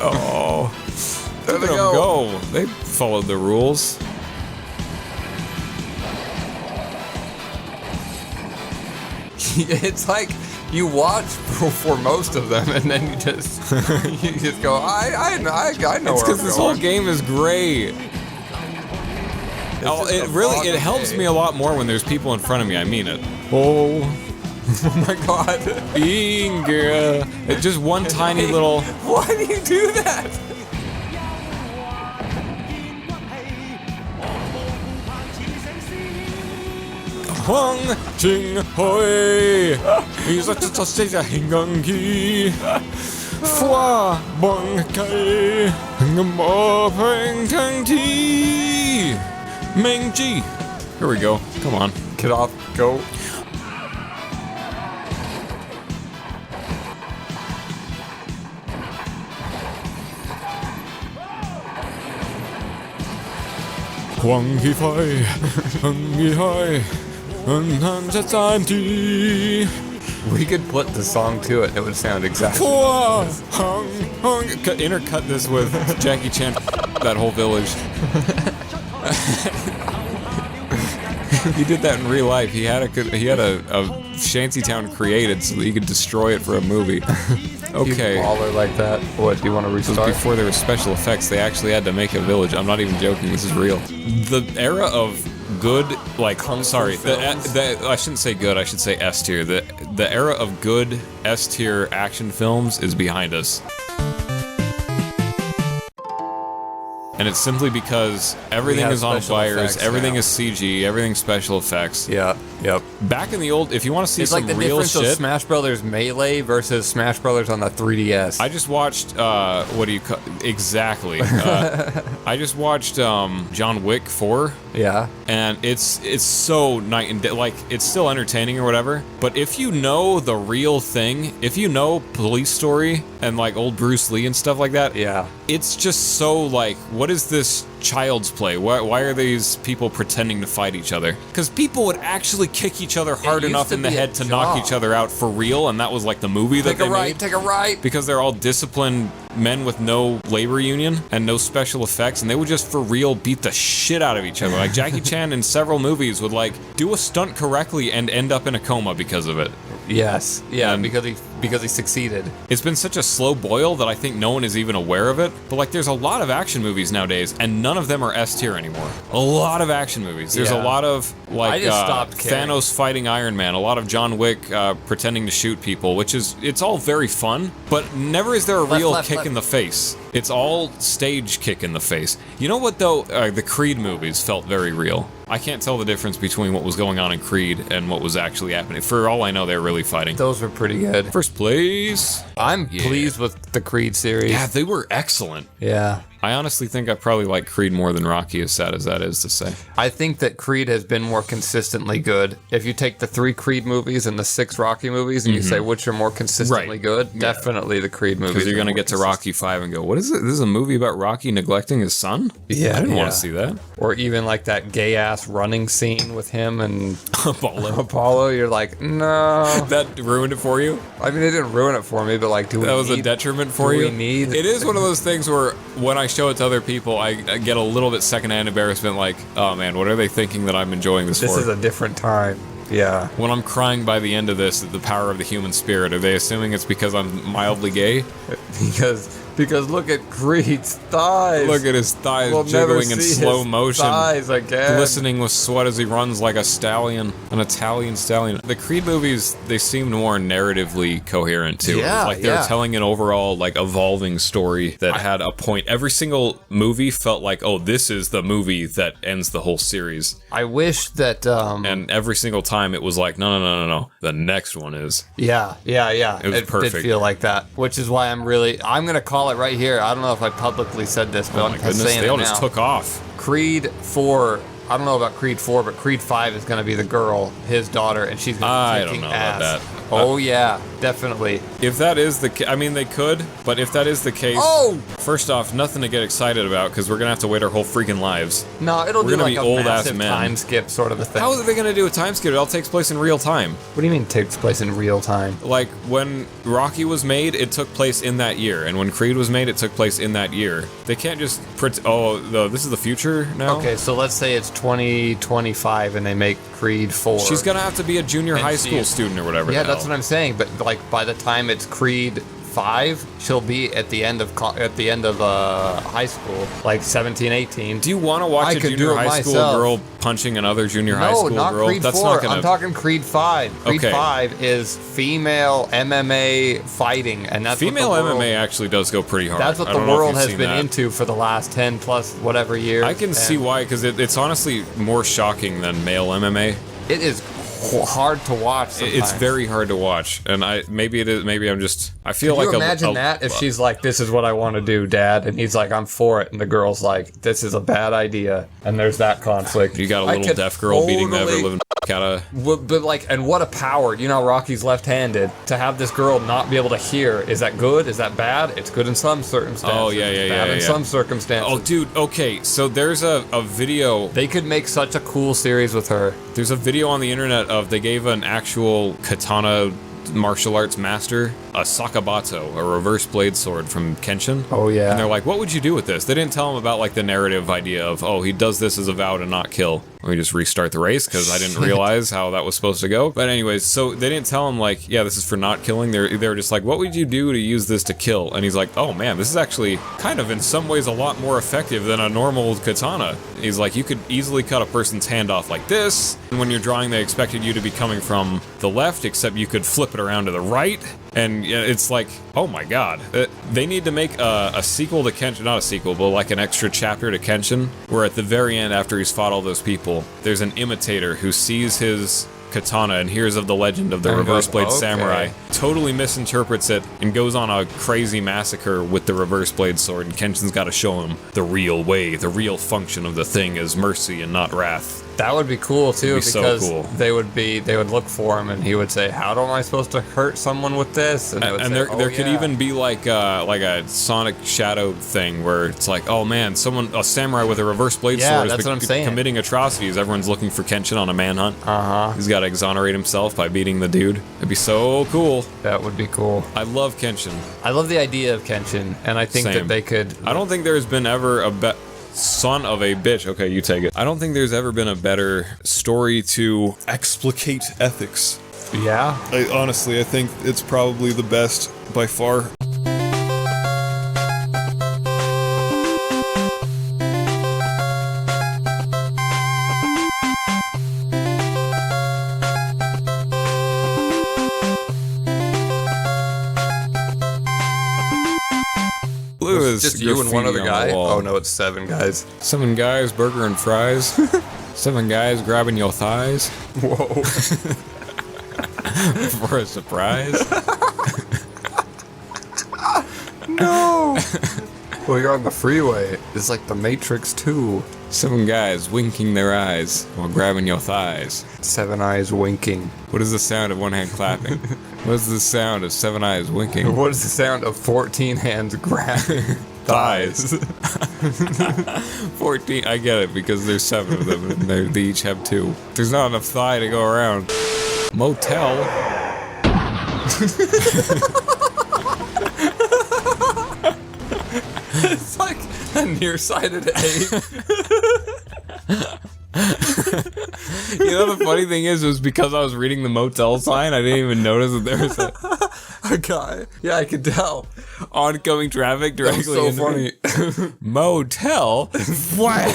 Oh, there they go. They followed the rules. It's like you watch for most of them, and then you just go, I know. It's because this whole game is great. It helps me a lot more when there's people in front of me. I mean it. Oh my God, Inga! It's just one tiny little. Why do you do that? Huang Ching Hoi. He's a Hingangi. Fua Bong Kai. Mo Peng Tang Ti. Meng Ji. Here we go. Come on. Get off. Go. Huang Hi Fai. Hung Hi Hai. We could put the song to it, it would sound exactly like this. Intercut this with Jackie Chan, that whole village. He did that in real life. He had a shantytown created so that he could destroy it for a movie. Okay. He's a baller like that. What, do you want to restart? This was before there were special effects. They actually had to make a village. I'm not even joking. This is real. The era of good, like, I shouldn't say good, I should say S tier. The era of good S tier action films is behind us. And it's simply because everything is on wires, everything is CG, everything's special effects. Yeah, yep. Back in the old, if you want to see some real shit... It's like the difference of Smash Brothers Melee versus Smash Brothers on the 3DS. I just watched, exactly. I just watched John Wick 4. Yeah. And it's so night and day, like, it's still entertaining or whatever, but if you know the real thing, if you know Police Story and, like, old Bruce Lee and stuff like that, yeah, it's just so, like, what is this child's play? Why are these people pretending to fight each other? Because people would actually kick each other hard enough in the head to knock each other out for real, and that was, like, the movie that they made. Take a right! Because they're all disciplined men with no labor union and no special effects, and they would just for real beat the shit out of each other. Like, Jackie Chan in several movies would, like, do a stunt correctly and end up in a coma because of it. Yes, yeah, and because he succeeded. It's been such a slow boil that I think no one is even aware of it, but, like, there's a lot of action movies nowadays, and none of them are S tier anymore. A lot of action movies. There's a lot of, like, Thanos fighting Iron Man, a lot of John Wick pretending to shoot people, which is, it's all very fun, but never is there a real kick in the face. It's all stage kick in the face. You know what, though? The Creed movies felt very real. I can't tell the difference between what was going on in Creed and what was actually happening. For all I know, they're really fighting. Those were pretty good. First place. I'm pleased with the Creed series. Yeah, they were excellent. Yeah. I honestly think I probably like Creed more than Rocky, as sad as that is to say. I think that Creed has been more consistently good. If you take the 3 Creed movies and the 6 Rocky movies and you say which are more consistently good, definitely the Creed movies. Because you're going to get to Rocky 5 and go, what is it? This is a movie about Rocky neglecting his son? Yeah. I didn't want to see that. Or even like that gay-ass running scene with him and Apollo. You're like, no. That ruined it for you? I mean, it didn't ruin it for me, but like, that was a detriment for you? It is one of those things where when I show it to other people, I get a little bit secondhand embarrassment, like, oh man, what are they thinking that I'm enjoying this for? This is a different time. Yeah. When I'm crying by the end of this at the power of the human spirit, are they assuming it's because I'm mildly gay? Because look at Creed's thighs. Look at his thighs jiggling in slow motion. Thighs again. Glistening with sweat as he runs like a stallion, an Italian stallion. The Creed movies, they seemed more narratively coherent too. Yeah, like they were telling an overall, like, evolving story that had a point. Every single movie felt like, oh, this is the movie that ends the whole series. I wish that and every single time it was like, no. The next one is. Yeah. It was perfect. Did feel like that, which is why I'm gonna call it right here. I don't know if I publicly said this, but I'm saying they all it now. just took off. Creed 4, I don't know about Creed 4, but Creed 5 is going to be the girl, his daughter, and she's going to be kicking ass. I don't know about that. Oh, yeah. definitely. If that is the I mean, they could, but if that is the case, first off, nothing to get excited about, because we're gonna have to wait our whole freaking lives. No, it'll we're be gonna like be a old-ass massive men. time skip sort of a thing. How are they gonna do a time skip? It all takes place in real time. What do you mean takes place in real time? Like, when Rocky was made, it took place in that year, and when Creed was made, it took place in that year. They can't just this is the future now? Okay, so let's say it's 2025 and they make Creed 4. She's gonna have to be a junior high school student or whatever. Yeah, that's what I'm saying. But like by the time it's Creed 5, she'll be at the end of high school, like 17, 18. Do you want to watch a junior high school girl punching another junior high school girl? No, not Creed 4. Not gonna... I'm talking Creed 5. Creed 5 is female MMA fighting, and that's female what the world, MMA actually does go pretty hard. That's what the world has been into for the last 10 plus whatever years. I can see why, because it's honestly more shocking than male MMA. It is hard to watch sometimes. It's very hard to watch, and maybe it is. Maybe I'm just. I feel Can like you imagine that if she's like, "This is what I want to do, Dad," and he's like, "I'm for it," and the girl's like, "This is a bad idea," and there's that conflict. You got a little deaf girl beating the ever living out of. But like, and what a power! You know, Rocky's left-handed. To have this girl not be able to hear, is that good? Is that bad? It's good in some circumstances. Oh yeah, it's bad in some circumstances. Oh dude, okay. So there's a video. They could make such a cool series with her. There's a video on the internet of they gave an actual katana martial arts master a sakabato, a reverse blade sword from Kenshin. Oh yeah. And they're like, what would you do with this? They didn't tell him about like the narrative idea of, oh, he does this as a vow to not kill. Let me just restart the race because I didn't realize how that was supposed to go. But anyways, so they didn't tell him like, yeah, this is for not killing. They were just like, what would you do to use this to kill? And he's like, oh man, this is actually kind of in some ways a lot more effective than a normal katana. He's like, you could easily cut a person's hand off like this. And when you're drawing, they expected you to be coming from the left, except you could flip it around to the right. And it's like, oh my god. They need to make a sequel to Kenshin, not a sequel, but like an extra chapter to Kenshin, where at the very end, after he's fought all those people, there's an imitator who sees his katana and hears of the legend of the reverse blade samurai, totally misinterprets it, and goes on a crazy massacre with the reverse blade sword, and Kenshin's got to show him the real way, the real function of the thing is mercy and not wrath. That would be cool too, because so cool. they would look for him and he would say, "How am I supposed to hurt someone with this?" And there could even be like a Sonic Shadow thing where it's like, oh man, a samurai with a reverse blade sword is committing atrocities. Everyone's looking for Kenshin on a manhunt. He's got to exonerate himself by beating the dude. It'd be so cool. That would be cool. I love Kenshin. I love the idea of Kenshin, and I think that they could. I don't think there's been ever a son of a bitch. Okay, you take it. I don't think there's ever been a better story to explicate ethics. Yeah? I think it's probably the best by far. Just you and one other guy? Oh no, it's 7 guys. 7 guys, burger and fries. 7 guys grabbing your thighs. Whoa. For a surprise. No! Well, you're on the freeway. It's like the Matrix 2. 7 guys winking their eyes while grabbing your thighs. 7 eyes winking. What is the sound of one hand clapping? What is the sound of 7 eyes winking? What is the sound of 14 hands grabbing thighs? 14, I get it, because there's 7 of them and they each have 2. There's not enough thigh to go around. Motel. It's like a nearsighted ape. You know, the funny thing is because I was reading the motel sign, I didn't even notice that there was a guy. Yeah, I could tell. Oncoming traffic directly so into funny. Motel? Wow.